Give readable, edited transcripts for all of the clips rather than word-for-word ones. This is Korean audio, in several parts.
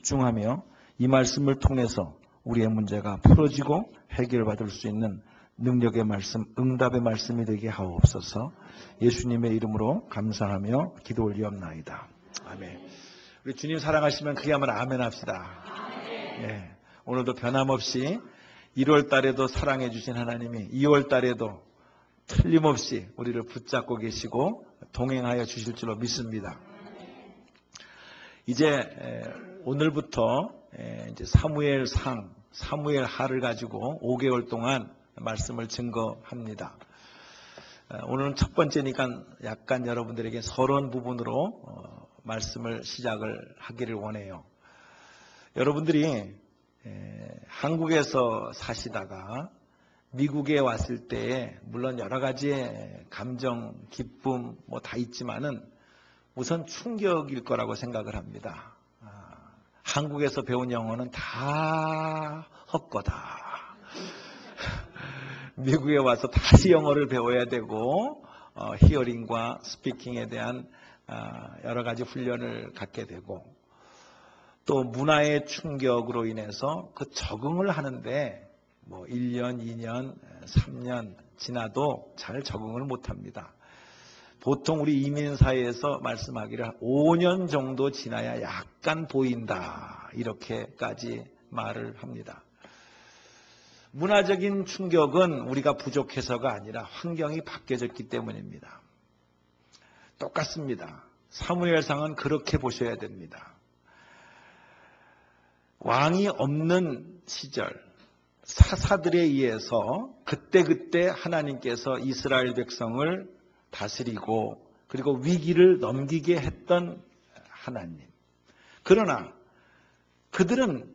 집중하며 이 말씀을 통해서 우리의 문제가 풀어지고 해결받을 수 있는 능력의 말씀, 응답의 말씀이 되게 하옵소서. 예수님의 이름으로 감사하며 기도 올리옵나이다. 아멘. 우리 주님 사랑하시면 그게 한번 아멘 합시다. 네. 오늘도 변함없이 1월 달에도 사랑해 주신 하나님이 2월 달에도 틀림없이 우리를 붙잡고 계시고 동행하여 주실 줄로 믿습니다. 이제 오늘부터 이제 사무엘 하를 가지고 5개월 동안 말씀을 증거합니다. 오늘은 첫 번째니까 약간 여러분들에게 서론 부분으로 말씀을 시작을 하기를 원해요. 여러분들이 한국에서 사시다가 미국에 왔을 때 물론 여러 가지의 감정, 기쁨 뭐 다 있지만은 우선 충격일 거라고 생각을 합니다. 한국에서 배운 영어는 다 헛거다. 미국에 와서 다시 영어를 배워야 되고 히어링과 스피킹에 대한 여러 가지 훈련을 갖게 되고 또 문화의 충격으로 인해서 그 적응을 하는데 뭐 1년, 2년, 3년 지나도 잘 적응을 못합니다. 보통 우리 이민사회에서 말씀하기를 5년 정도 지나야 약간 보인다 이렇게까지 말을 합니다. 문화적인 충격은 우리가 부족해서가 아니라 환경이 바뀌어졌기 때문입니다. 똑같습니다. 사무엘상은 그렇게 보셔야 됩니다. 왕이 없는 시절 사사들에 의해서 그때그때 하나님께서 이스라엘 백성을 다스리고 그리고 위기를 넘기게 했던 하나님. 그러나 그들은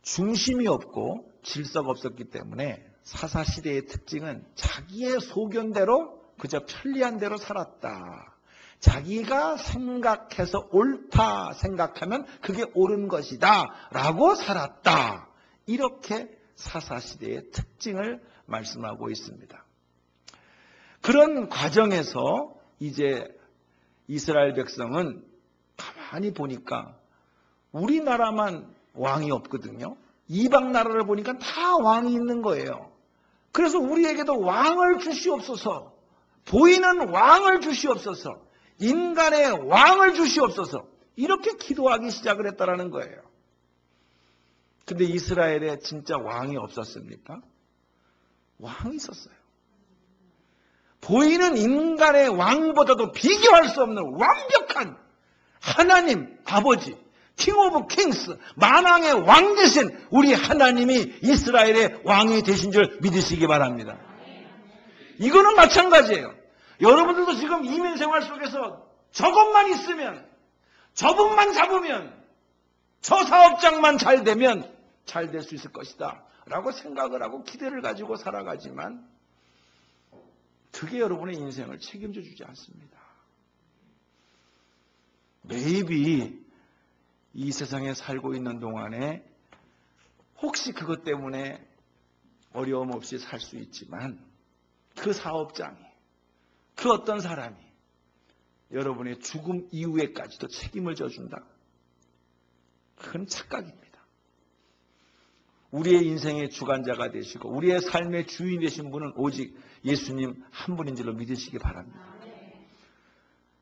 중심이 없고 질서가 없었기 때문에 사사시대의 특징은 자기의 소견대로 그저 편리한 대로 살았다. 자기가 생각해서 옳다 생각하면 그게 옳은 것이다 라고 살았다. 이렇게 사사시대의 특징을 말씀하고 있습니다. 그런 과정에서 이제 이스라엘 백성은 가만히 보니까 우리나라만 왕이 없거든요. 이방 나라를 보니까 다 왕이 있는 거예요. 그래서 우리에게도 왕을 주시옵소서. 보이는 왕을 주시옵소서. 인간의 왕을 주시옵소서. 이렇게 기도하기 시작을 했다라는 거예요. 근데 이스라엘에 진짜 왕이 없었습니까? 왕이 있었어요. 보이는 인간의 왕보다도 비교할 수 없는 완벽한 하나님 아버지 킹 오브 킹스 만왕의 왕 되신 우리 하나님이 이스라엘의 왕이 되신 줄 믿으시기 바랍니다. 이거는 마찬가지예요. 여러분들도 지금 이민 생활 속에서 저것만 있으면 저분만 잡으면 저 사업장만 잘 되면 잘 될 수 있을 것이다 라고 생각을 하고 기대를 가지고 살아가지만 그게 여러분의 인생을 책임져 주지 않습니다. 매입이 이 세상에 살고 있는 동안에 혹시 그것 때문에 어려움 없이 살 수 있지만 그 사업장이 그 어떤 사람이 여러분의 죽음 이후에까지도 책임을 져준다. 그건 착각입니다. 우리의 인생의 주관자가 되시고 우리의 삶의 주인 되신 분은 오직 예수님 한 분인 줄로 믿으시기 바랍니다.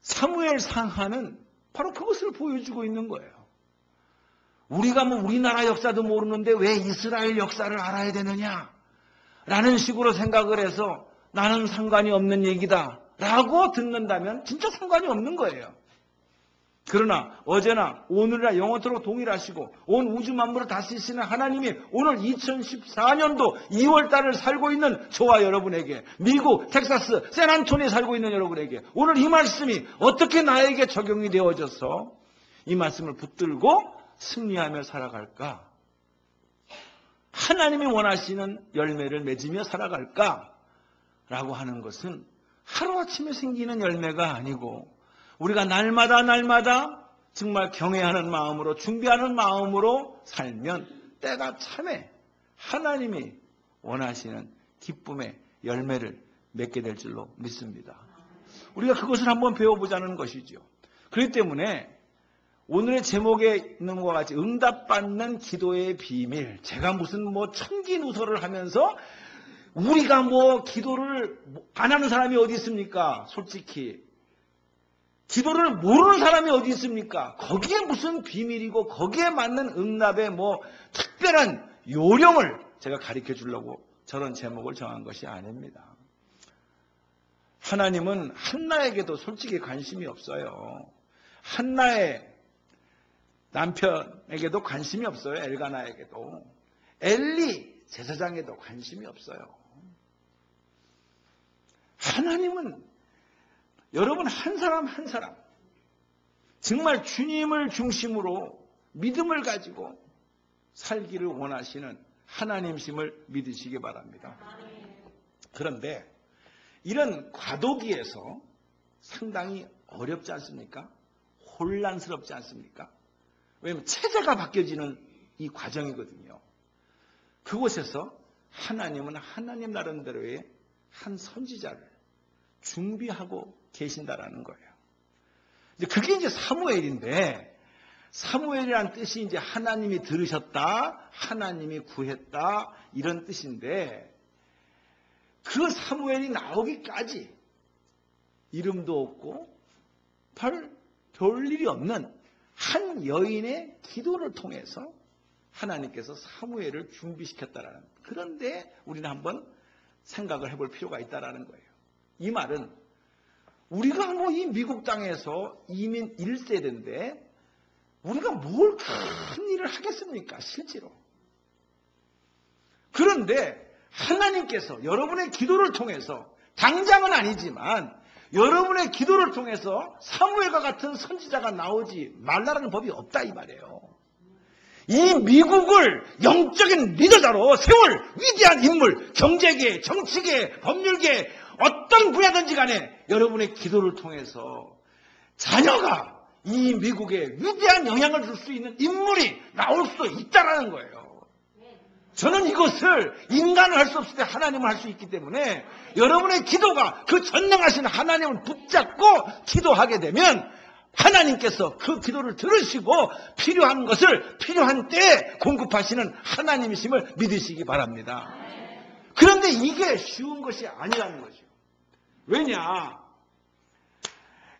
사무엘 상하는 바로 그것을 보여주고 있는 거예요. 우리가 뭐 우리나라 역사도 모르는데 왜 이스라엘 역사를 알아야 되느냐 라는 식으로 생각을 해서 나는 상관이 없는 얘기다 라고 듣는다면 진짜 상관이 없는 거예요. 그러나 어제나 오늘이나 영원토록 동일하시고 온 우주 만물을 다스리시는 하나님이 오늘 2014년도 2월 달을 살고 있는 저와 여러분에게 미국 텍사스 샌안토니에 살고 있는 여러분에게 오늘 이 말씀이 어떻게 나에게 적용이 되어져서 이 말씀을 붙들고 승리하며 살아갈까? 하나님이 원하시는 열매를 맺으며 살아갈까? 라고 하는 것은 하루아침에 생기는 열매가 아니고 우리가 날마다 정말 경외하는 마음으로 준비하는 마음으로 살면 때가 참에 하나님이 원하시는 기쁨의 열매를 맺게 될 줄로 믿습니다. 우리가 그것을 한번 배워보자는 것이죠. 그렇기 때문에 오늘의 제목에 있는 것과 같이 응답받는 기도의 비밀. 제가 무슨 천기누설을 하면서 우리가 기도를 안 하는 사람이 어디 있습니까? 솔직히. 기도를 모르는 사람이 어디 있습니까? 거기에 무슨 비밀이고 거기에 맞는 응답의 특별한 요령을 제가 가르쳐 주려고 저런 제목을 정한 것이 아닙니다. 하나님은 한나에게도 솔직히 관심이 없어요. 한나의 남편에게도 관심이 없어요. 엘가나에게도. 엘리 제사장에도 관심이 없어요. 하나님은 여러분 한 사람 한 사람 정말 주님을 중심으로 믿음을 가지고 살기를 원하시는 하나님심을 믿으시기 바랍니다. 그런데 이런 과도기에서 상당히 어렵지 않습니까? 혼란스럽지 않습니까? 왜냐하면 체제가 바뀌어지는 이 과정이거든요. 그곳에서 하나님은 하나님 나름대로의 한 선지자를 준비하고 계신다라는 거예요. 그게 이제 사무엘인데, 사무엘이란 뜻이 이제 하나님이 들으셨다, 하나님이 구했다, 이런 뜻인데, 그 사무엘이 나오기까지 이름도 없고 별 일이 없는 한 여인의 기도를 통해서 하나님께서 사무엘을 준비시켰다라는. 그런데 우리는 한번 생각을 해볼 필요가 있다라는 거예요. 이 말은 우리가 이 미국 땅에서 이민 1세대인데 우리가 뭘 큰 일을 하겠습니까? 실제로. 그런데 하나님께서 여러분의 기도를 통해서, 당장은 아니지만 여러분의 기도를 통해서 사무엘과 같은 선지자가 나오지 말라는 법이 없다 이 말이에요. 이 미국을 영적인 리더자로 세울 위대한 인물, 경제계, 정치계, 법률계, 어떤 분야든지 간에 여러분의 기도를 통해서 자녀가 이 미국에 위대한 영향을 줄 수 있는 인물이 나올 수 있다는 거예요. 저는 이것을 인간은 할 수 없을 때 하나님은 할 수 있기 때문에 여러분의 기도가 그 전능하신 하나님을 붙잡고 기도하게 되면 하나님께서 그 기도를 들으시고 필요한 것을 필요한 때에 공급하시는 하나님이심을 믿으시기 바랍니다. 그런데 이게 쉬운 것이 아니라는 거죠. 왜냐?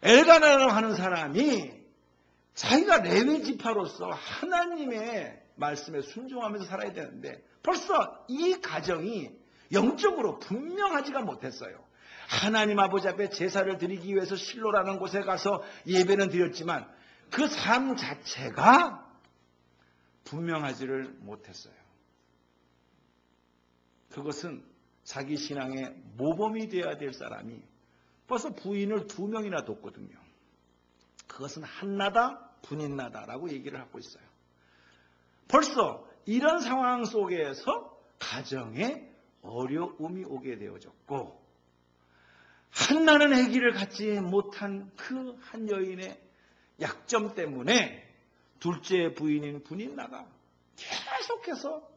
엘가나라고 하는 사람이 자기가 레위 지파로서 하나님의 말씀에 순종하면서 살아야 되는데 벌써 이 가정이 영적으로 분명하지가 못했어요. 하나님 아버지 앞에 제사를 드리기 위해서 실로라는 곳에 가서 예배는 드렸지만 그 삶 자체가 분명하지를 못했어요. 그것은 자기 신앙의 모범이 되어야 될 사람이 벌써 부인을 2명이나 뒀거든요. 그것은 한나다, 분인나다라고 얘기를 하고 있어요. 벌써 이런 상황 속에서 가정에 어려움이 오게 되어졌고, 한나는 아기를 갖지 못한 그 한 여인의 약점 때문에 둘째 부인인 분인나가 계속해서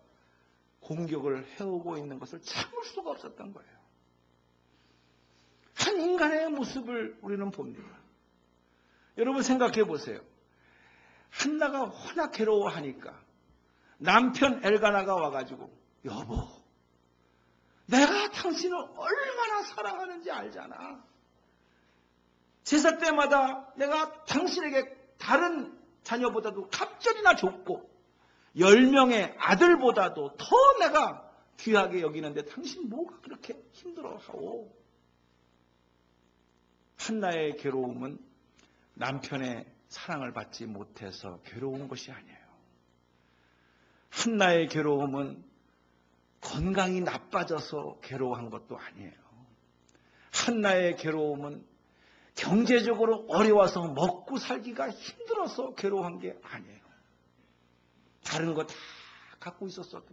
공격을 해오고 있는 것을 참을 수가 없었던 거예요. 한 인간의 모습을 우리는 봅니다. 여러분 생각해 보세요. 한나가 워낙 괴로워하니까 남편 엘가나가 와가지고, 여보, 내가 당신을 얼마나 사랑하는지 알잖아. 제사 때마다 내가 당신에게 다른 자녀보다도 갑절이나 줬고 10명의 아들보다도 더 내가 귀하게 여기는데 당신 뭐가 그렇게 힘들어하오? 한나의 괴로움은 남편의 사랑을 받지 못해서 괴로운 것이 아니에요. 한나의 괴로움은 건강이 나빠져서 괴로워한 것도 아니에요. 한나의 괴로움은 경제적으로 어려워서 먹고 살기가 힘들어서 괴로워한 게 아니에요. 다른 거 다 갖고 있었어도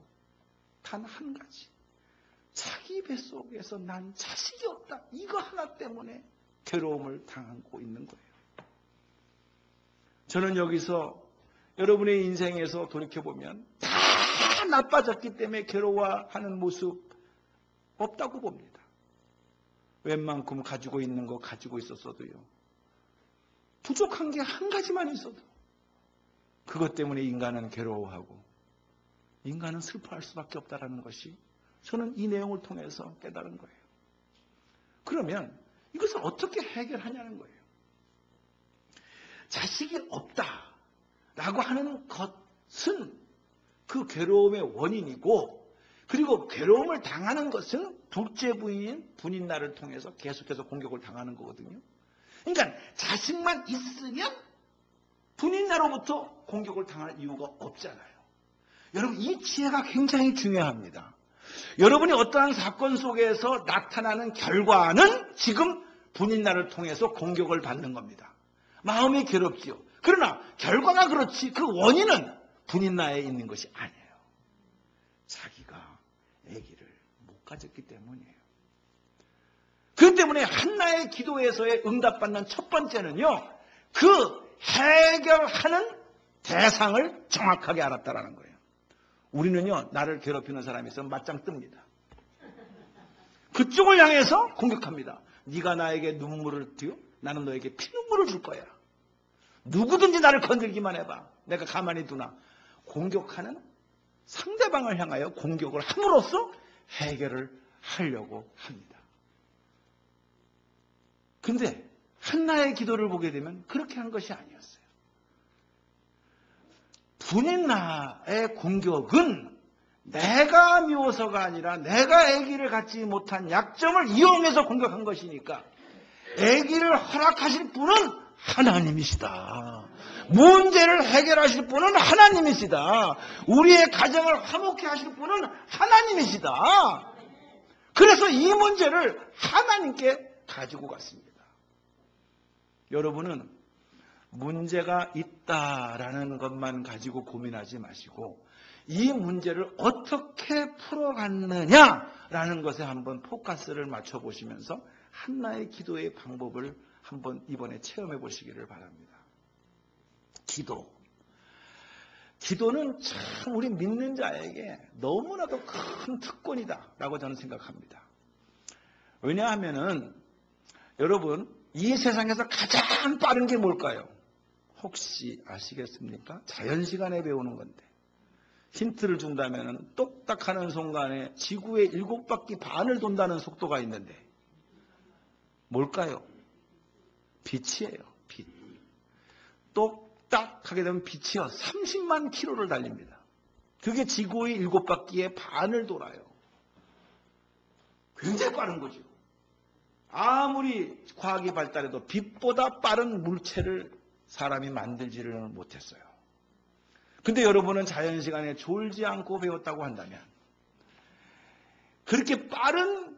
단 한 가지, 자기 뱃속에서 난 자식이 없다, 이거 하나 때문에 괴로움을 당하고 있는 거예요. 저는 여기서 여러분의 인생에서 돌이켜보면 다 나빠졌기 때문에 괴로워하는 모습 없다고 봅니다. 웬만큼 가지고 있는 거 가지고 있었어도요, 부족한 게 한 가지만 있어도 그것 때문에 인간은 괴로워하고 인간은 슬퍼할 수밖에 없다는 것이 저는 이 내용을 통해서 깨달은 거예요. 그러면 이것을 어떻게 해결하냐는 거예요. 자식이 없다라고 하는 것은 그 괴로움의 원인이고, 그리고 괴로움을 당하는 것은 둘째 부인인 분인나를 통해서 계속해서 공격을 당하는 거거든요. 그러니까 자식만 있으면 분인나로부터 공격을 당할 이유가 없잖아요. 여러분, 이 지혜가 굉장히 중요합니다. 여러분이 어떠한 사건 속에서 나타나는 결과는 지금 분인나를 통해서 공격을 받는 겁니다. 마음이 괴롭지요. 그러나 결과가 그렇지 그 원인은 분인나에 있는 것이 아니에요. 자기가 아기를 못 가졌기 때문이에요. 그렇기 때문에 한나의 기도에서의 응답받는 첫 번째는요, 그 해결하는 대상을 정확하게 알았다라는 거예요. 우리는요, 나를 괴롭히는 사람이 있으면 맞짱 뜹니다. 그쪽을 향해서 공격합니다. 네가 나에게 눈물을 띄워? 나는 너에게 피눈물을 줄 거야. 누구든지 나를 건들기만 해봐. 내가 가만히 두나. 공격하는 상대방을 향하여 공격을 함으로써 해결을 하려고 합니다. 근데 한나의 기도를 보게 되면 그렇게 한 것이 아니었어요. 분인나의 공격은 내가 미워서가 아니라 내가 아기를 갖지 못한 약점을 이용해서 공격한 것이니까 아기를 허락하실 분은 하나님이시다. 문제를 해결하실 분은 하나님이시다. 우리의 가정을 화목케 하실 분은 하나님이시다. 그래서 이 문제를 하나님께 가지고 갔습니다. 여러분은 문제가 있다라는 것만 가지고 고민하지 마시고 이 문제를 어떻게 풀어갔느냐라는 것에 한번 포커스를 맞춰보시면서 한나의 기도의 방법을 한번 이번에 체험해 보시기를 바랍니다. 기도는 참 우리 믿는 자에게 너무나도 큰 특권이다라고 저는 생각합니다. 왜냐하면은 여러분, 이 세상에서 가장 빠른 게 뭘까요? 혹시 아시겠습니까? 자연시간에 배우는 건데, 힌트를 준다면 똑딱하는 순간에 지구의 7바퀴 반을 돈다는 속도가 있는데 뭘까요? 빛이에요. 빛. 똑딱하게 되면 빛이요 30만 킬로를 달립니다. 그게 지구의 7바퀴의 반을 돌아요. 굉장히 빠른 거죠. 아무리 과학이 발달해도 빛보다 빠른 물체를 사람이 만들지를 못했어요. 근데 여러분은 자연시간에 졸지 않고 배웠다고 한다면 그렇게 빠른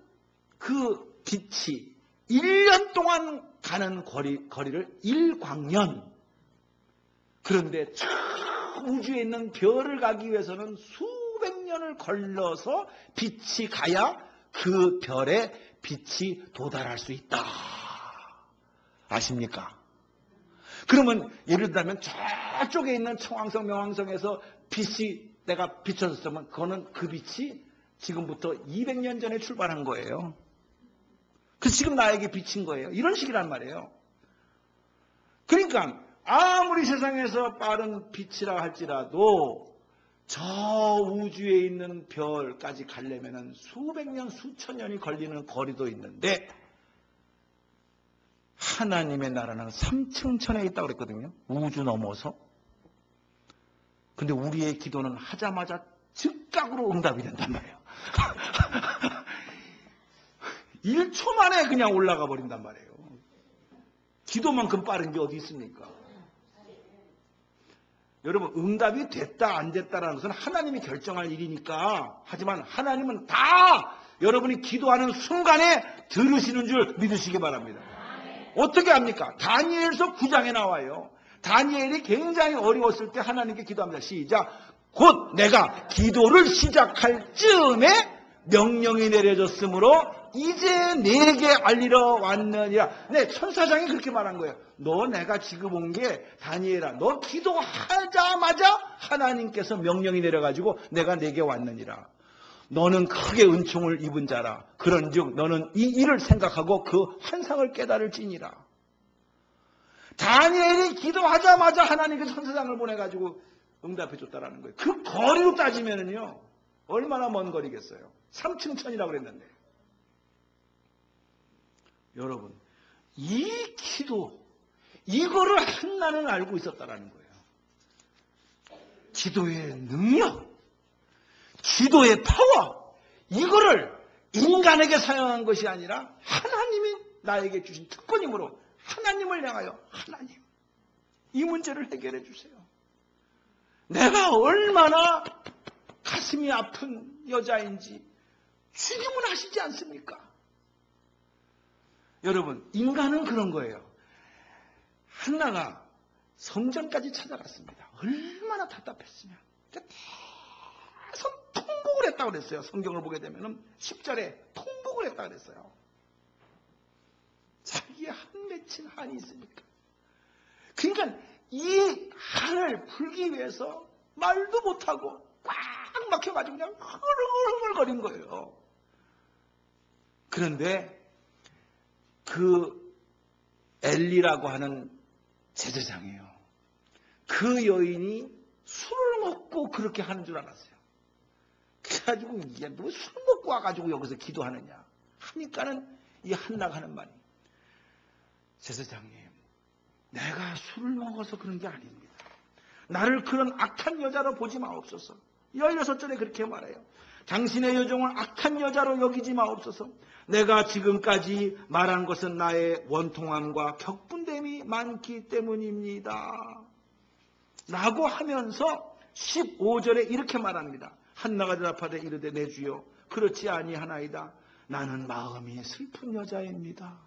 그 빛이 1년 동안 가는 거리를 1광년, 그런데 저 우주에 있는 별을 가기 위해서는 수백 년을 걸러서 빛이 가야 그 별에 빛이 도달할 수 있다. 아십니까? 그러면 예를 들면 저쪽에 있는 청왕성, 명왕성에서 빛이 내가 비춰졌으면 그거는 그 빛이 지금부터 200년 전에 출발한 거예요. 그래서 지금 나에게 비친 거예요. 이런 식이란 말이에요. 그러니까 아무리 세상에서 빠른 빛이라 할지라도 저 우주에 있는 별까지 가려면 수백 년, 수천 년이 걸리는 거리도 있는데 하나님의 나라는 3층 천에 있다고 그랬거든요. 우주 넘어서. 근데 우리의 기도는 하자마자 즉각으로 응답이 된단 말이에요. 1초 만에 그냥 올라가 버린단 말이에요. 기도만큼 빠른 게 어디 있습니까? 여러분, 응답이 됐다 안 됐다라는 것은 하나님이 결정할 일이니까. 하지만 하나님은 다 여러분이 기도하는 순간에 들으시는 줄 믿으시기 바랍니다. 어떻게 합니까? 다니엘서 9장에 나와요. 다니엘이 굉장히 어려웠을 때 하나님께 기도합니다. 시작. 곧 내가 기도를 시작할 즈음에 명령이 내려졌으므로 이제 내게 알리러 왔느니라. 네, 천사장이 그렇게 말한 거예요. 너 내가 지금 온 게 다니엘아, 너 기도하자마자 하나님께서 명령이 내려가지고 내가 내게 왔느니라. 너는 크게 은총을 입은 자라. 그런즉 너는 이 일을 생각하고 그 환상을 깨달을지니라. 다니엘이 기도하자마자 하나님께서 천사장을 보내가지고 응답해 줬다라는 거예요. 그 거리로 따지면은요, 얼마나 먼 거리겠어요. 3층 천이라고 그랬는데. 여러분, 이 기도, 이거를 한나는 알고 있었다라는 거예요. 기도의 능력, 기도의 파워, 이거를 인간에게 사용한 것이 아니라 하나님이 나에게 주신 특권이므로 하나님을 향하여 하나님, 이 문제를 해결해 주세요. 내가 얼마나 가슴이 아픈 여자인지 주님은 아시지 않습니까? 여러분, 인간은 그런 거예요. 한나가 성전까지 찾아갔습니다. 얼마나 답답했으냐. 계속 통곡을 했다고 그랬어요. 성경을 보게 되면 10절에 통곡을 했다고 그랬어요. 자기의 한 맺힌 한이 있으니까. 그러니까 이 한을 풀기 위해서 말도 못하고 꽉 막혀가지고 그냥 흐르글흐르거린 거예요. 그런데 그 엘리라고 하는 제사장이에요. 그 여인이 술을 먹고 그렇게 하는 줄 알았어요. 그래가지고 이게 너 술 먹고 와가지고 여기서 기도하느냐 하니까는 이 한나가 하는 말이, 제사장님, 내가 술을 먹어서 그런 게 아닙니다. 나를 그런 악한 여자로 보지 마옵소서. 16절에 그렇게 말해요. 당신의 여종을 악한 여자로 여기지 마옵소서. 내가 지금까지 말한 것은 나의 원통함과 격분됨이 많기 때문입니다. 라고 하면서 15절에 이렇게 말합니다. 한나가 대답하되 이르되 내 주여 그렇지 아니하나이다. 나는 마음이 슬픈 여자입니다.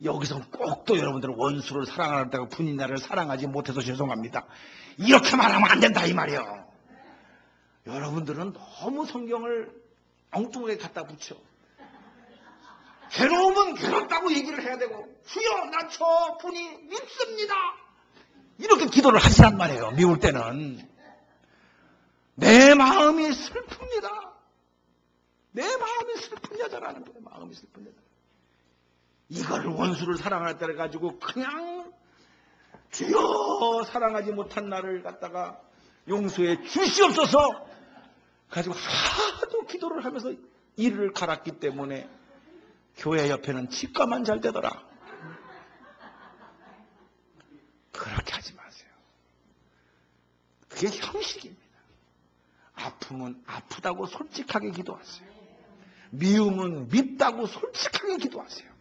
여기서 꼭 또 여러분들은 원수를 사랑하다가 분이 나를 사랑하지 못해서 죄송합니다. 이렇게 말하면 안 된다 이 말이에요. 여러분들은 너무 성경을 엉뚱하게 갖다 붙여. 괴로움은 괴롭다고 얘기를 해야 되고, 주여 나 저 분이 밉습니다. 이렇게 기도를 하시란 말이에요. 미울 때는. 내 마음이 슬픕니다. 내 마음이 슬픈 여자라는 거예요. 마음이 슬픈 여자. 이걸 원수를 사랑할 때 가지고 그냥 주여 사랑하지 못한 나를 갖다가 용서해 주시옵소서 가지고 하도 기도를 하면서 이를 갈았기 때문에 교회 옆에는 치과만 잘 되더라. 그렇게 하지 마세요. 그게 형식입니다. 아픔은 아프다고 솔직하게 기도하세요. 미움은 밉다고 솔직하게 기도하세요.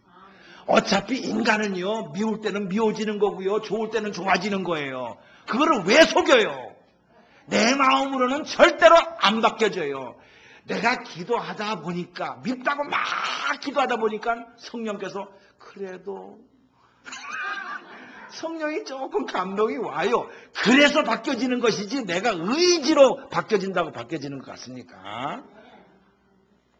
어차피 인간은요, 미울 때는 미워지는 거고요, 좋을 때는 좋아지는 거예요. 그거를 왜 속여요? 내 마음으로는 절대로 안 바뀌어져요. 내가 기도하다 보니까, 밉다고 막 기도하다 보니까 성령께서 그래도 성령이 조금 감동이 와요. 그래서 바뀌어지는 것이지 내가 의지로 바뀌어진다고 바뀌어지는 것 같습니까?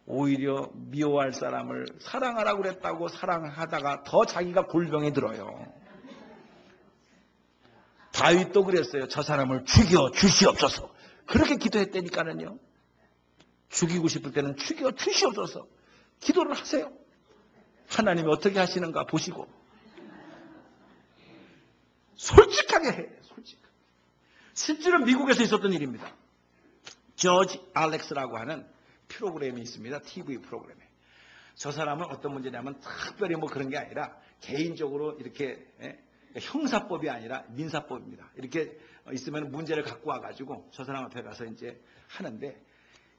오히려 미워할 사람을 사랑하라고 그랬다고 사랑하다가 더 자기가 골병에 들어요. 다윗도 그랬어요. 저 사람을 죽여 주시옵소서. 그렇게 기도했다니까는요. 죽이고 싶을 때는 죽여 주시옵소서. 기도를 하세요. 하나님이 어떻게 하시는가 보시고. 솔직하게 해요. 솔직하게. 실제로 미국에서 있었던 일입니다. 조지 알렉스라고 하는 프로그램이 있습니다. TV 프로그램에. 저 사람은 어떤 문제냐면 특별히 뭐 그런 게 아니라 개인적으로 이렇게 형사법이 아니라 민사법입니다. 이렇게 있으면 문제를 갖고 와가지고 저 사람 앞에 가서 이제 하는데,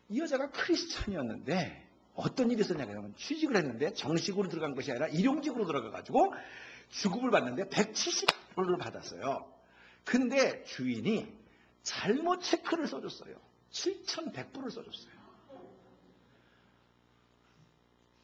이 여자가 크리스찬이었는데 어떤 일이 있었냐 그러면 취직을 했는데 정식으로 들어간 것이 아니라 일용직으로 들어가가지고 주급을 받는데 170불을 받았어요. 근데 주인이 잘못 체크를 써줬어요. 7,100불을 써줬어요.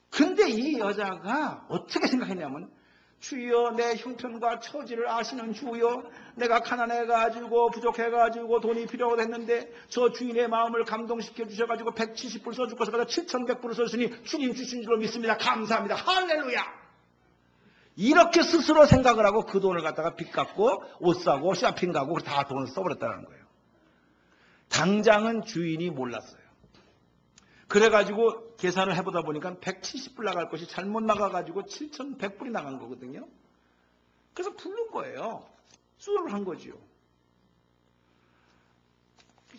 근데 이 여자가 어떻게 생각했냐면, 주여 내 형편과 처지를 아시는 주여, 내가 가난해가지고 부족해가지고 돈이 필요하고 했는데 저 주인의 마음을 감동시켜 주셔가지고 170불 써줄 것을 가지고 7,100불을 써주시니 주님 주신 줄로 믿습니다. 감사합니다. 할렐루야. 이렇게 스스로 생각을 하고 그 돈을 갖다가 빚 갚고 옷 사고 쇼핑 가고 다 돈을 써버렸다는 거예요. 당장은 주인이 몰랐어요. 그래가지고 계산을 해보다 보니까 170불 나갈 것이 잘못 나가가지고 7,100불이 나간 거거든요. 그래서 부른 거예요. 수술을 한 거지요.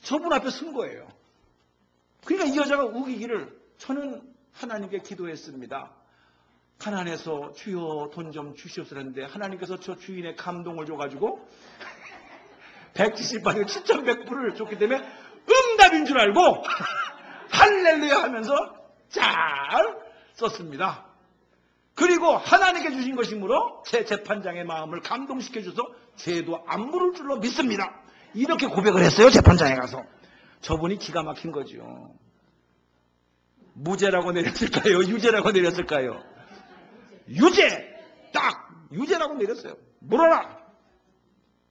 저분 앞에 쓴 거예요. 그러니까 이 여자가 우기기를 저는 하나님께 기도했습니다. 가난해서 주여 돈 좀 주시옵소서 했는데 하나님께서 저 주인의 감동을 줘가지고 170불 7,100불을 줬기 때문에 응답인 줄 알고 할렐루야 하면서 잘 썼습니다. 그리고 하나님께 주신 것이므로 제 재판장의 마음을 감동시켜줘서 죄도 안 물을 줄로 믿습니다. 이렇게 고백을 했어요. 재판장에 가서. 저분이 기가 막힌 거죠. 무죄라고 내렸을까요? 유죄라고 내렸을까요? 유죄! 딱 유죄라고 내렸어요. 물어라!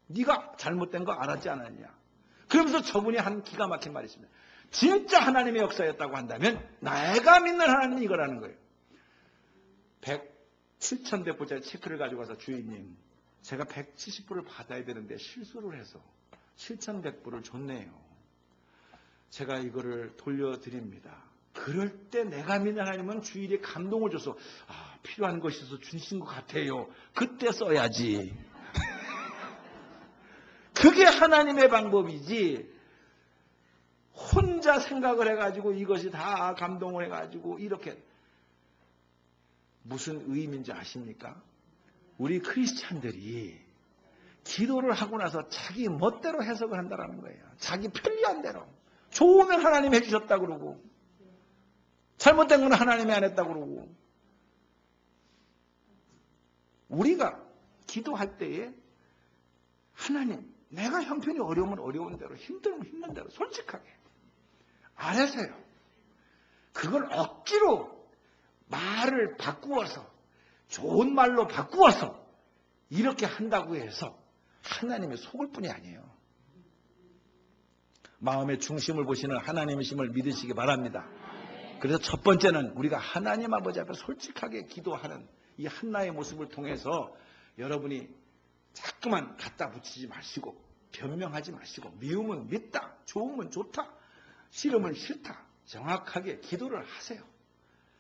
네가 잘못된 거 알았지 않았냐? 그러면서 저분이 한 기가 막힌 말이 있습니다. 진짜 하나님의 역사였다고 한다면 내가 믿는 하나님은 이거라는 거예요. 7,100불짜리 체크를 가지고 와서 주인님 제가 170불을 받아야 되는데 실수를 해서 7,100불을 줬네요. 제가 이거를 돌려드립니다. 그럴 때 내가 믿는 하나님은 주일에 감동을 줘서 필요한 것이 있어서 주신 것 같아요. 그때 써야지. 그게 하나님의 방법이지 혼자 생각을 해가지고 이것이 다 감동을 해가지고 이렇게 무슨 의미인지 아십니까? 우리 크리스찬들이 기도를 하고 나서 자기 멋대로 해석을 한다는 거예요. 자기 편리한 대로. 좋으면 하나님이 해주셨다 그러고 잘못된 건 하나님이 안 했다 그러고 우리가 기도할 때에 하나님 내가 형편이 어려우면 어려운 대로 힘들면 힘든 대로 솔직하게 알아서요. 그걸 억지로 말을 바꾸어서 좋은 말로 바꾸어서 이렇게 한다고 해서 하나님의 속을 뿐이 아니에요. 마음의 중심을 보시는 하나님의 심을 믿으시기 바랍니다. 그래서 첫 번째는 우리가 하나님 아버지 앞에 솔직하게 기도하는 이 한나의 모습을 통해서 여러분이 자꾸만 갖다 붙이지 마시고 변명하지 마시고 미움은 믿다, 좋으면 좋다, 싫으면 싫다 정확하게 기도를 하세요.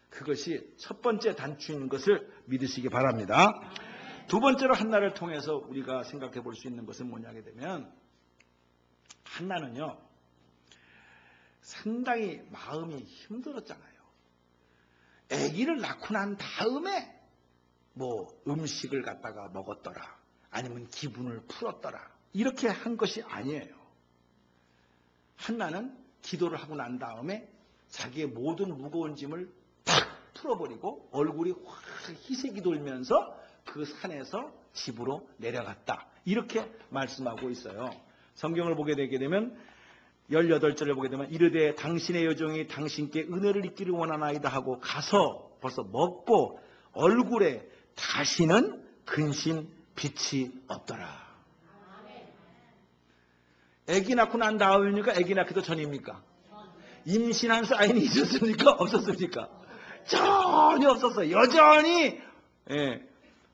그것이 첫 번째 단추인 것을 믿으시기 바랍니다. 두 번째로 한나를 통해서 우리가 생각해 볼 수 있는 것은 뭐냐게 되면 한나는요 상당히 마음이 힘들었잖아요. 아기를 낳고 난 다음에 뭐 음식을 갖다가 먹었더라 아니면 기분을 풀었더라 이렇게 한 것이 아니에요. 한나는 기도를 하고 난 다음에 자기의 모든 무거운 짐을 탁 풀어버리고 얼굴이 확 희색이 돌면서 그 산에서 집으로 내려갔다. 이렇게 말씀하고 있어요. 성경을 보게 되게 되면 18절을 보게 되면 이르되 당신의 여종이 당신께 은혜를 입기를 원하나이다 하고 가서 벌써 먹고 얼굴에 다시는 근심 빛이 없더라. 아기 낳고 난 다음입니까? 아기 낳기도 전입니까? 임신한 사인이 있었습니까? 없었습니까? 전혀 없었어요. 여전히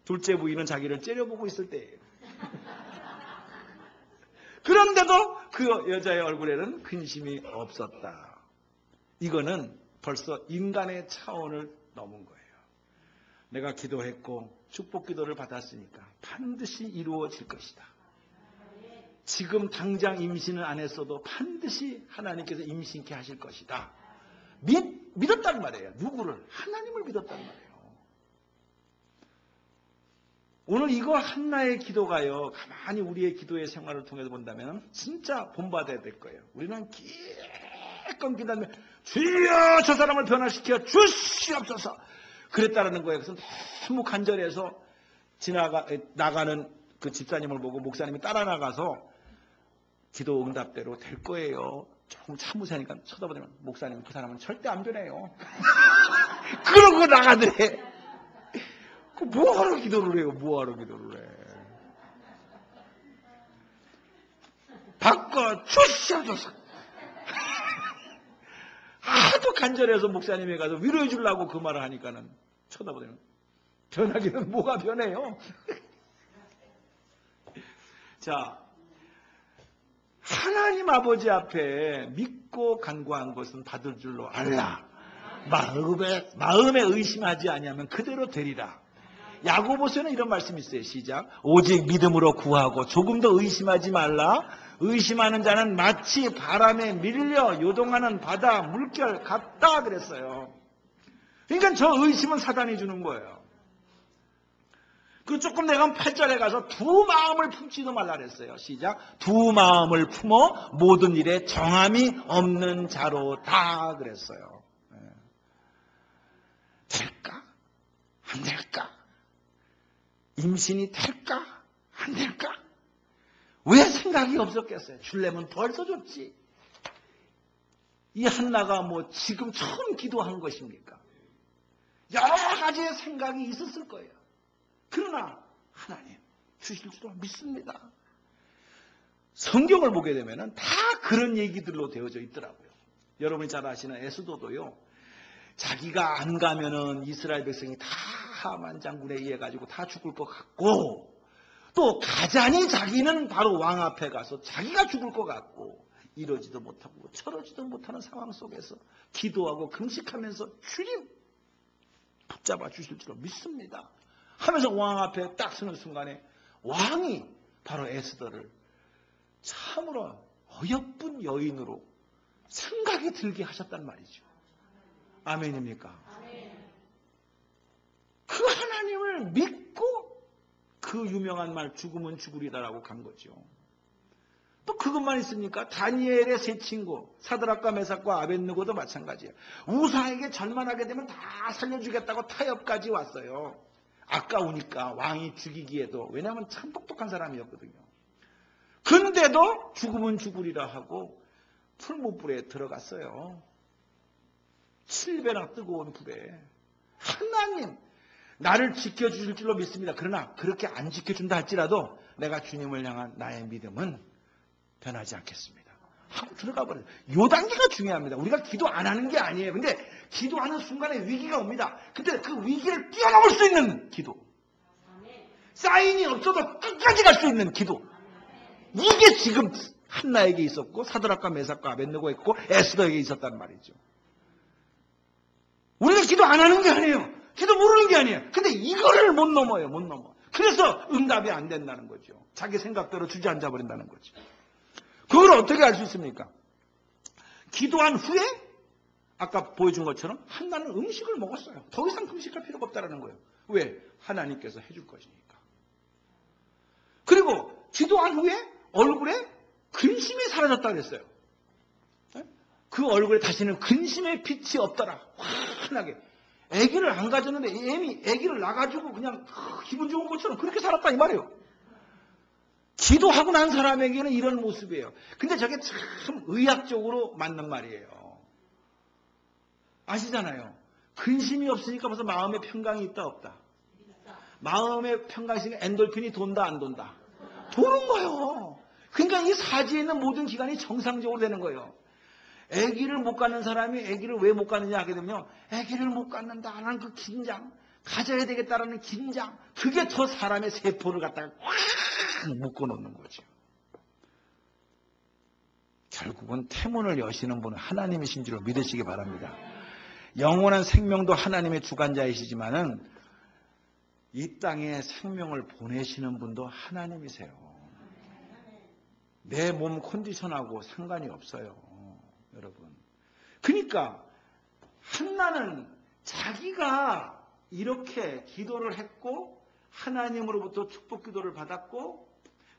둘째 부인은 자기를 째려보고 있을 때예요. 그런데도 그 여자의 얼굴에는 근심이 없었다. 이거는 벌써 인간의 차원을 넘은 거예요. 내가 기도했고 축복 기도를 받았으니까 반드시 이루어질 것이다. 지금 당장 임신을 안 했어도 반드시 하나님께서 임신케 하실 것이다. 믿었단 말이에요. 누구를? 하나님을 믿었단 말이에요. 오늘 이거 한나의 기도가요. 가만히 우리의 기도의 생활을 통해서 본다면 진짜 본받아야 될 거예요. 우리는 기껏 기도하면 주여 저 사람을 변화시켜 주시옵소서 그랬다라는 거예요. 그래서 너무 간절해서 나가는 그 집사님을 보고 목사님이 따라 나가서 기도 응답대로 될 거예요. 조금 참으세요 하니까 쳐다보면 목사님 그 사람은 절대 안 변해요. 그러고 나가더래. 뭐하러 기도를 해요? 뭐하러 기도를 해? 바꿔 주시옵소서. 하도 간절해서 목사님이 가서 위로해 주려고 그 말을 하니까는 쳐다보면 변하기는 뭐가 변해요? 자, 하나님 아버지 앞에 믿고 믿고 간구한 것은 받을 줄로 알라. 마음에 의심하지 아니하면 그대로 되리라. 야고보서는 이런 말씀이 있어요. 시작. 오직 믿음으로 구하고 조금 더 의심하지 말라. 의심하는 자는 마치 바람에 밀려 요동하는 바다 물결 같다 그랬어요. 그러니까 저 의심은 사단이 주는 거예요. 그 조금 내가 8절에 가서 두 마음을 품지도 말라 그랬어요. 시작. 두 마음을 품어 모든 일에 정함이 없는 자로 다 그랬어요. 될까? 안 될까? 임신이 될까? 안 될까? 왜 생각이 없었겠어요? 줄려면 벌써 줬지. 이 한나가 뭐 지금 처음 기도한 것입니까? 여러 가지의 생각이 있었을 거예요. 그러나 하나님 주실 줄로 믿습니다. 성경을 보게 되면 다 그런 얘기들로 되어져 있더라고요. 여러분이 잘 아시는 에스더도요. 자기가 안 가면은 이스라엘 백성이 다 하만 장군에 의해 가지고 다 죽을 것 같고, 또 가자니 자기는 바로 왕 앞에 가서 자기가 죽을 것 같고, 이러지도 못하고 저러지도 못하는 상황 속에서 기도하고 금식하면서 주님 붙잡아 주실 줄로 믿습니다 하면서 왕 앞에 딱 서는 순간에 왕이 바로 에스더를 참으로 어여쁜 여인으로 생각이 들게 하셨단 말이죠. 아멘입니까? 그 하나님을 믿고 그 유명한 말 죽으면 죽으리다라고 간 거죠. 또 그것만 있습니까? 다니엘의 세 친구 사드락과 메삭과 아벳느고도 마찬가지예요. 우상에게 절만하게 되면 다 살려주겠다고 타협까지 왔어요. 아까우니까 왕이 죽이기에도. 왜냐하면 참 똑똑한 사람이었거든요. 근데도 죽으면 죽으리라 하고 풀무불에 들어갔어요. 7배나 뜨거운 불에. 하나님 나를 지켜주실 줄로 믿습니다. 그러나 그렇게 안 지켜준다 할지라도 내가 주님을 향한 나의 믿음은 변하지 않겠습니다 하고 들어가 버려요. 요 단계가 중요합니다. 우리가 기도 안 하는 게 아니에요. 근데 기도하는 순간에 위기가 옵니다. 근데 그 위기를 뛰어넘을 수 있는 기도, 사인이 없어도 끝까지 갈 수 있는 기도, 이게 지금 한나에게 있었고 사드락과 메삭과 아벳느고에 있고 에스더에게 있었단 말이죠. 우리가 기도 안 하는 게 아니에요. 기도 모르는 게 아니에요. 근데 이거를 못 넘어요. 못 넘어. 그래서 응답이 안 된다는 거죠. 자기 생각대로 주저앉아 버린다는 거죠. 그걸 어떻게 알 수 있습니까? 기도한 후에 아까 보여준 것처럼 한나는 음식을 먹었어요. 더 이상 금식할 필요가 없다는 거예요. 왜? 하나님께서 해줄 것이니까. 그리고 기도한 후에 얼굴에 근심이 사라졌다 그랬어요. 그 얼굴에 다시는 근심의 빛이 없더라. 환하게. 아기를 안 가졌는데 애미 아기를 낳아가지고 그냥 기분 좋은 것처럼 그렇게 살았다 이 말이에요. 기도하고 난 사람에게는 이런 모습이에요. 근데 저게 참 의학적으로 맞는 말이에요. 아시잖아요. 근심이 없으니까 벌써 마음의 평강이 있다 없다. 마음의 평강이 있으니까 엔돌핀이 돈다 안 돈다. 도는 거예요. 그러니까 이 사지에 있는 모든 기관이 정상적으로 되는 거예요. 아기를 못 갖는 사람이 아기를 왜 못 갖느냐 하게 되면 아기를 못 갖는다는 그 긴장, 가져야 되겠다라는 긴장, 그게 더 사람의 세포를 갖다가 확 묶어놓는 거죠. 결국은 태문을 여시는 분은 하나님이신 줄로 믿으시기 바랍니다. 영원한 생명도 하나님의 주관자이시지만은 이 땅에 생명을 보내시는 분도 하나님이세요. 내 몸 컨디션하고 상관이 없어요. 여러분. 그러니까 한나는 자기가 이렇게 기도를 했고 하나님으로부터 축복 기도를 받았고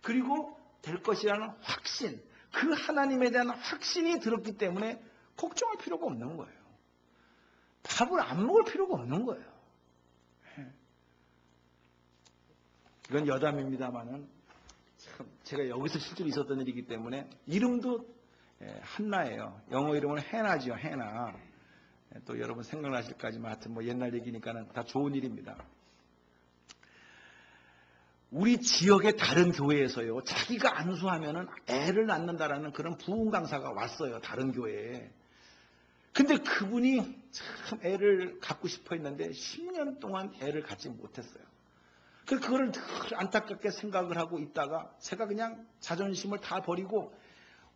그리고 될 것이라는 확신, 그 하나님에 대한 확신이 들었기 때문에 걱정할 필요가 없는 거예요. 밥을 안 먹을 필요가 없는 거예요. 이건 여담입니다만은 참 제가 여기서 실제로 있었던 일이기 때문에 이름도 한나예요. 영어 이름은 해나지요. 해나. 또 여러분 생각나실까지만 하여튼 뭐 옛날 얘기니까는 다 좋은 일입니다. 우리 지역의 다른 교회에서요. 자기가 안수하면은 애를 낳는다라는 그런 부흥 강사가 왔어요. 다른 교회에. 근데 그분이 참 애를 갖고 싶어 했는데 10년 동안 애를 갖지 못했어요. 그래서 그거를 늘 안타깝게 생각을 하고 있다가 제가 그냥 자존심을 다 버리고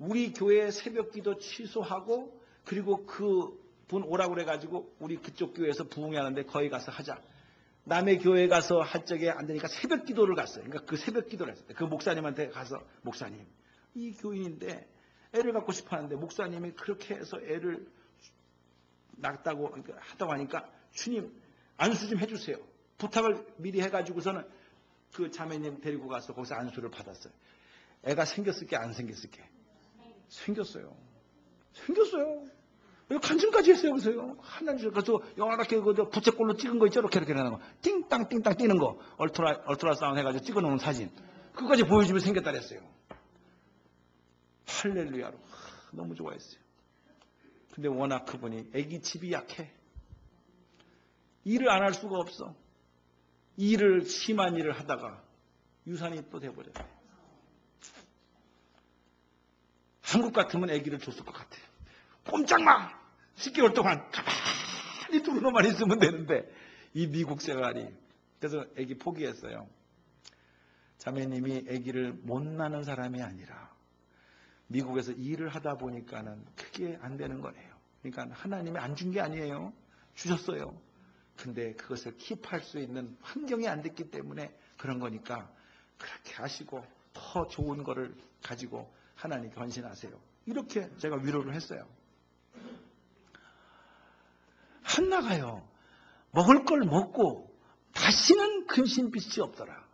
우리 교회 새벽 기도 취소하고 그리고 그분 오라고 그래가지고 우리 그쪽 교회에서 부흥회 하는데 거기 가서 하자. 남의 교회 가서 할 적에 안 되니까 새벽 기도를 갔어요. 그러니까 그 새벽 기도를 했어요. 그 목사님한테 가서 목사님 이 교인인데 애를 갖고 싶어 하는데 목사님이 그렇게 해서 애를 낳았다고 하다고 하니까 주님 안수 좀 해주세요. 부탁을 미리 해가지고서는 그 자매님 데리고 가서 거기서 안수를 받았어요. 애가 생겼을 게 안 생겼을 게 생겼어요. 생겼어요. 간증까지 했어요. 보세요. 하나님 그래서 이렇게 부채꼴로 찍은 거 있죠. 이렇게 하는 거. 띵땅 띵땅 뛰는 거. 얼트라사운드 해가지고 찍어놓은 사진. 그거까지 보여주면 생겼다 그랬어요. 할렐루야로. 너무 좋아했어요. 근데 워낙 그분이 애기 집이 약해. 일을 안 할 수가 없어. 심한 일을 하다가 유산이 또 돼버려요. 한국 같으면 애기를 줬을 것 같아요. 꼼짝 마! 10개월 동안 가만히 두고만 있으면 되는데 이 미국 생활이. 그래서 애기 포기했어요. 자매님이 애기를 못 낳는 사람이 아니라 미국에서 일을 하다 보니까는 그게 안 되는 거예요. 그러니까 하나님이 안 준 게 아니에요. 주셨어요. 근데 그것을 킵할 수 있는 환경이 안 됐기 때문에 그런 거니까 그렇게 하시고 더 좋은 거를 가지고 하나님께 헌신하세요. 이렇게 제가 위로를 했어요. 한나가요. 먹을 걸 먹고 다시는 근심빛이 없더라.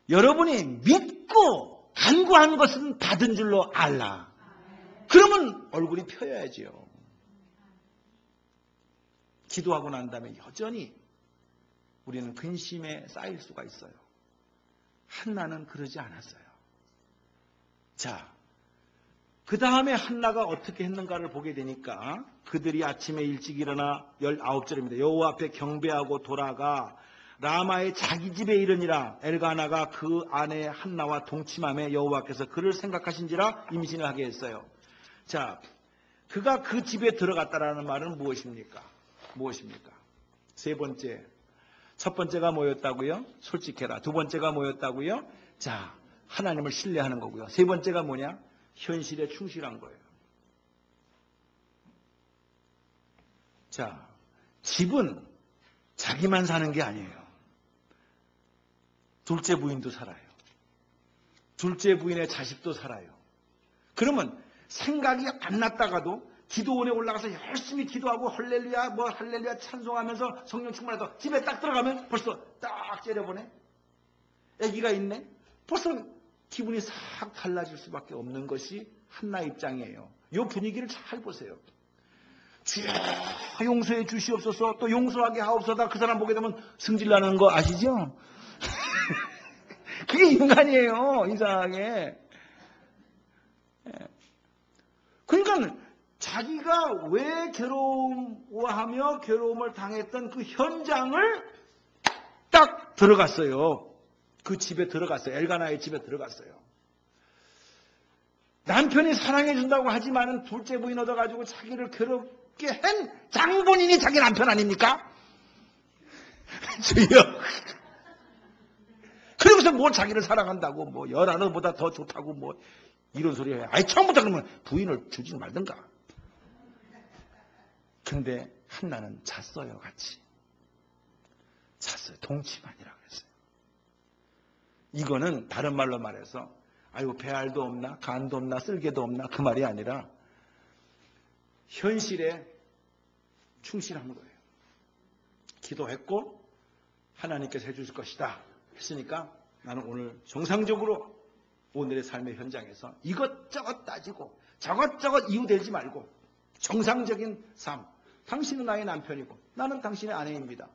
여러분이 믿고 간구한 것은 받은 줄로 알라. 그러면 얼굴이 펴야지요. 기도하고 난 다음에 여전히 우리는 근심에 쌓일 수가 있어요. 한나는 그러지 않았어요. 자, 그 다음에 한나가 어떻게 했는가를 보게 되니까 그들이 아침에 일찍 일어나 19절입니다. 여호와 앞에 경배하고 돌아가 라마의 자기 집에 이르니라. 엘가나가 그 아내 한나와 동침함에 여호와께서 그를 생각하신지라 임신을 하게 했어요. 자, 그가 그 집에 들어갔다라는 말은 무엇입니까? 세 번째. 첫 번째가 뭐였다고요? 솔직해라. 두 번째가 뭐였다고요? 자, 하나님을 신뢰하는 거고요. 세 번째가 뭐냐? 현실에 충실한 거예요. 자, 집은 자기만 사는 게 아니에요. 둘째 부인도 살아요. 둘째 부인의 자식도 살아요. 그러면 생각이 안 났다가도 기도원에 올라가서 열심히 기도하고 할렐루야 할렐루야 찬송하면서 성령 충만해서 집에 딱 들어가면 벌써 딱 째려보네. 아기가 있네. 벌써 기분이 싹 달라질 수밖에 없는 것이 한나 입장이에요. 이 분위기를 잘 보세요. 주여 용서해 주시옵소서. 또 용서하게 하옵소서. 그 사람 보게 되면 승질나는 거 아시죠? 그게 인간이에요. 이상하게. 그러니까 자기가 왜 괴로워하며 괴로움을 당했던 그 현장을 딱 들어갔어요. 그 집에 들어갔어요. 엘가나의 집에 들어갔어요. 남편이 사랑해준다고 하지만은 둘째 부인 얻어가지고 자기를 괴롭게 한 장본인이 자기 남편 아닙니까? 주여. 그러고서 뭐 자기를 사랑한다고 뭐 열하나보다 더 좋다고 뭐 이런 소리 해요. 아니 처음부터 그러면 부인을 주지 말든가. 근데 한나는 잤어요. 같이. 잤어요. 동침하니라 그랬어요. 이거는 다른 말로 말해서 아이고 배알도 없나 간도 없나 쓸개도 없나 그 말이 아니라 현실에 충실한 거예요. 기도했고 하나님께서 해주실 것이다 했으니까 나는 오늘 정상적으로 오늘의 삶의 현장에서 이것저것 따지고 저것저것 이유 대지 말고 정상적인 삶. 당신은 나의 남편이고 나는 당신의 아내입니다.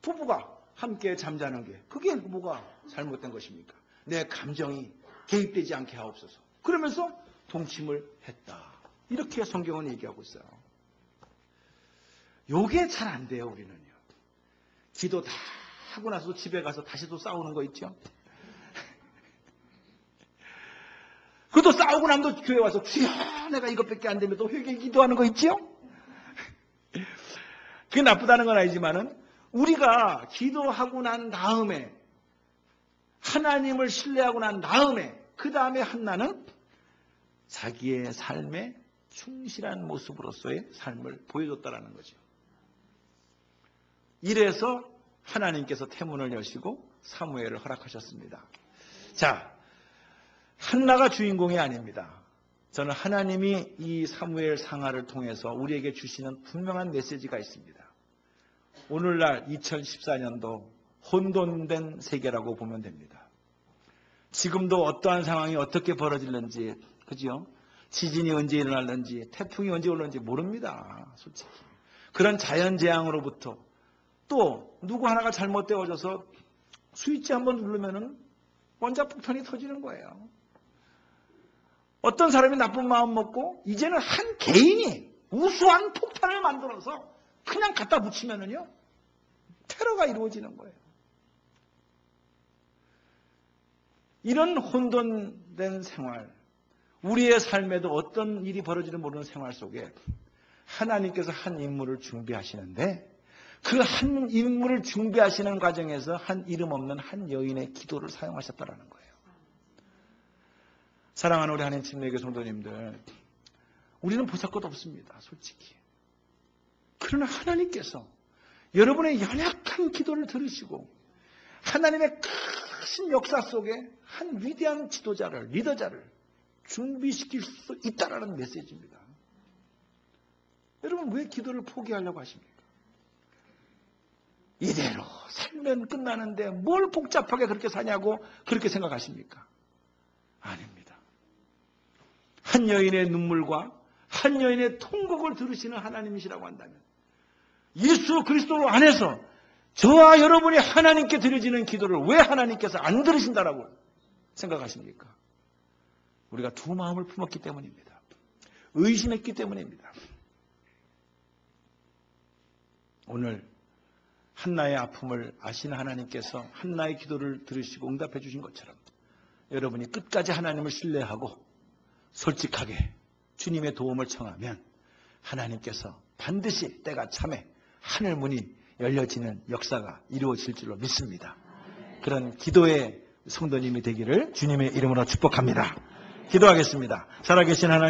부부가 함께 잠자는 게 그게 뭐가 잘못된 것입니까? 내 감정이 개입되지 않게 하옵소서. 그러면서 동침을 했다. 이렇게 성경은 얘기하고 있어요. 요게 잘 안 돼요. 우리는요. 기도 다 하고 나서 집에 가서 다시 또 싸우는 거 있죠. 그것도 싸우고 나면 또 교회 와서 주여 내가 이것밖에 안 되면 또 회개 기도하는 거 있죠. 그게 나쁘다는 건 아니지만은 우리가 기도하고 난 다음에 하나님을 신뢰하고 난 다음에 그 다음에 한나는 자기의 삶에 충실한 모습으로서의 삶을 보여줬다라는 거죠. 이래서 하나님께서 태문을 여시고 사무엘을 허락하셨습니다. 자, 한나가 주인공이 아닙니다. 저는 하나님이 이 사무엘 상하를 통해서 우리에게 주시는 분명한 메시지가 있습니다. 오늘날 2014년도 혼돈된 세계라고 보면 됩니다. 지금도 어떠한 상황이 어떻게 벌어질는지, 그죠? 지진이 언제 일어날는지, 태풍이 언제 올는지 모릅니다. 솔직히. 그런 자연재앙으로부터 또 누구 하나가 잘못되어져서 스위치 한번 누르면은 원자폭탄이 터지는 거예요. 어떤 사람이 나쁜 마음 먹고 이제는 한 개인이 우수한 폭탄을 만들어서 그냥 갖다 붙이면은요, 테러가 이루어지는 거예요. 이런 혼돈된 생활, 우리의 삶에도 어떤 일이 벌어지는 모르는 생활 속에 하나님께서 한 인물을 준비하시는데, 그 한 인물을 준비하시는 과정에서 한 이름 없는 한 여인의 기도를 사용하셨다라는 거예요. 사랑하는 우리 하나님 침례교회 성도님들, 우리는 보잘것 없습니다. 솔직히. 그러나 하나님께서 여러분의 연약한 기도를 들으시고 하나님의 크신 역사 속에 한 위대한 지도자를, 리더자를 준비시킬 수 있다라는 메시지입니다. 여러분, 왜 기도를 포기하려고 하십니까? 이대로 살면 끝나는데 뭘 복잡하게 그렇게 사냐고 그렇게 생각하십니까? 아닙니다. 한 여인의 눈물과 한 여인의 통곡을 들으시는 하나님이시라고 한다면 예수 그리스도 안에서 저와 여러분이 하나님께 드려지는 기도를 왜 하나님께서 안 들으신다라고 생각하십니까? 우리가 두 마음을 품었기 때문입니다. 의심했기 때문입니다. 오늘 한나의 아픔을 아시는 하나님께서 한나의 기도를 들으시고 응답해 주신 것처럼 여러분이 끝까지 하나님을 신뢰하고 솔직하게 주님의 도움을 청하면 하나님께서 반드시 때가 참에 하늘 문이 열려지는 역사가 이루어질 줄로 믿습니다. 그런 기도의 성도님이 되기를 주님의 이름으로 축복합니다. 기도하겠습니다. 살아계신 하나님,